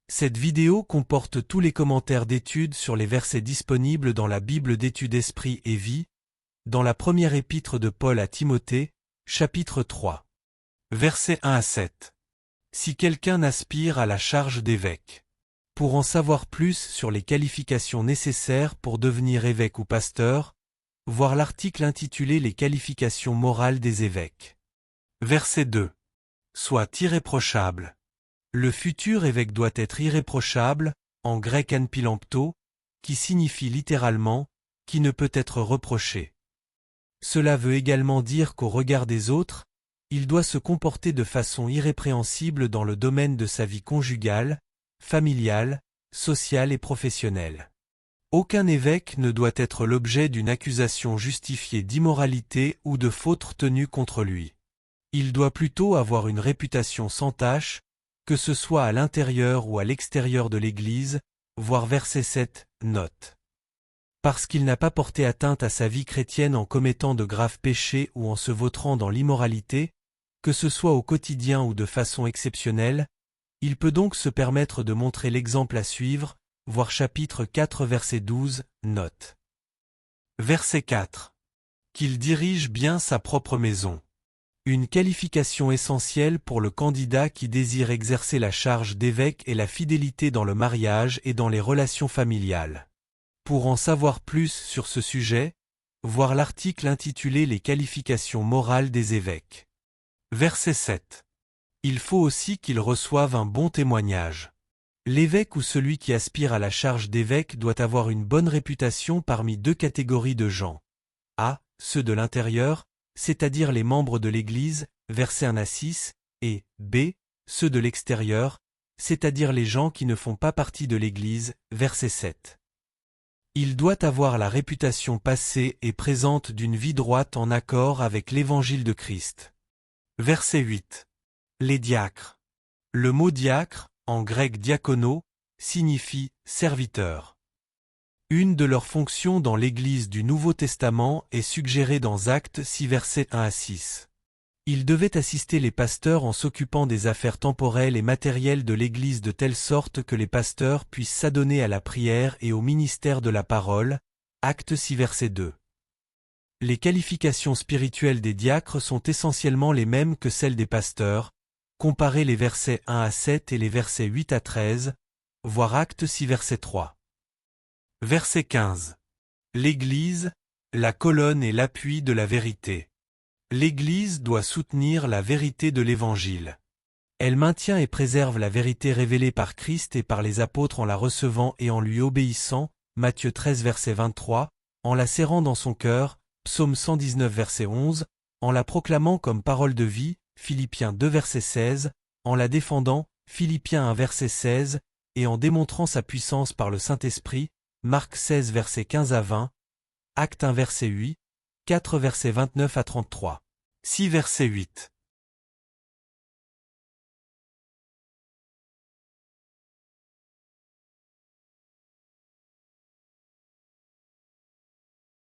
Cette vidéo comporte tous les commentaires d'études sur les versets disponibles dans la Bible d'études Esprit et Vie, dans la première épître de Paul à Timothée, chapitre 3. Versets 1 à 7. Si quelqu'un aspire à la charge d'évêque. Pour en savoir plus sur les qualifications nécessaires pour devenir évêque ou pasteur, voir l'article intitulé Les qualifications morales des évêques. Verset 2. Sois irréprochable. Le futur évêque doit être irréprochable, en grec anpilampto, qui signifie littéralement « qui ne peut être reproché ». Cela veut également dire qu'au regard des autres, il doit se comporter de façon irrépréhensible dans le domaine de sa vie conjugale, familiale, sociale et professionnelle. Aucun évêque ne doit être l'objet d'une accusation justifiée d'immoralité ou de faute retenue contre lui. Il doit plutôt avoir une réputation sans tache, que ce soit à l'intérieur ou à l'extérieur de l'Église, voir verset 7, note. Parce qu'il n'a pas porté atteinte à sa vie chrétienne en commettant de graves péchés ou en se vautrant dans l'immoralité, que ce soit au quotidien ou de façon exceptionnelle, il peut donc se permettre de montrer l'exemple à suivre, voir chapitre 4 verset 12, note. Verset 4. Qu'il dirige bien sa propre maison. Une qualification essentielle pour le candidat qui désire exercer la charge d'évêque est la fidélité dans le mariage et dans les relations familiales. Pour en savoir plus sur ce sujet, voir l'article intitulé Les qualifications morales des évêques. Verset 7. Il faut aussi qu'il reçoive un bon témoignage. L'évêque ou celui qui aspire à la charge d'évêque doit avoir une bonne réputation parmi deux catégories de gens. A. Ceux de l'intérieur, c'est-à-dire les membres de l'Église, versets 1 à 6, et B. Ceux de l'extérieur, c'est-à-dire les gens qui ne font pas partie de l'Église, verset 7. Il doit avoir la réputation passée et présente d'une vie droite en accord avec l'Évangile de Christ. Verset 8. Les diacres. Le mot diacre, en grec diakono, signifie serviteur. Une de leurs fonctions dans l'Église du Nouveau Testament est suggérée dans Actes 6 versets 1 à 6. Ils devaient assister les pasteurs en s'occupant des affaires temporelles et matérielles de l'Église de telle sorte que les pasteurs puissent s'adonner à la prière et au ministère de la parole. Actes 6 verset 2. Les qualifications spirituelles des diacres sont essentiellement les mêmes que celles des pasteurs. Comparez les versets 1 à 7 et les versets 8 à 13, voir Actes 6 verset 3. Verset 15. L'Église, la colonne et l'appui de la vérité. L'Église doit soutenir la vérité de l'Évangile. Elle maintient et préserve la vérité révélée par Christ et par les apôtres en la recevant et en lui obéissant, Matthieu 13 verset 23, en la serrant dans son cœur, Psaume 119 verset 11, en la proclamant comme parole de vie, Philippiens 2 verset 16, en la défendant, Philippiens 1 verset 16, et en démontrant sa puissance par le Saint-Esprit, Marc 16 verset 15 à 20, Actes 1 verset 8, 4 verset 29 à 33, 6 verset 8.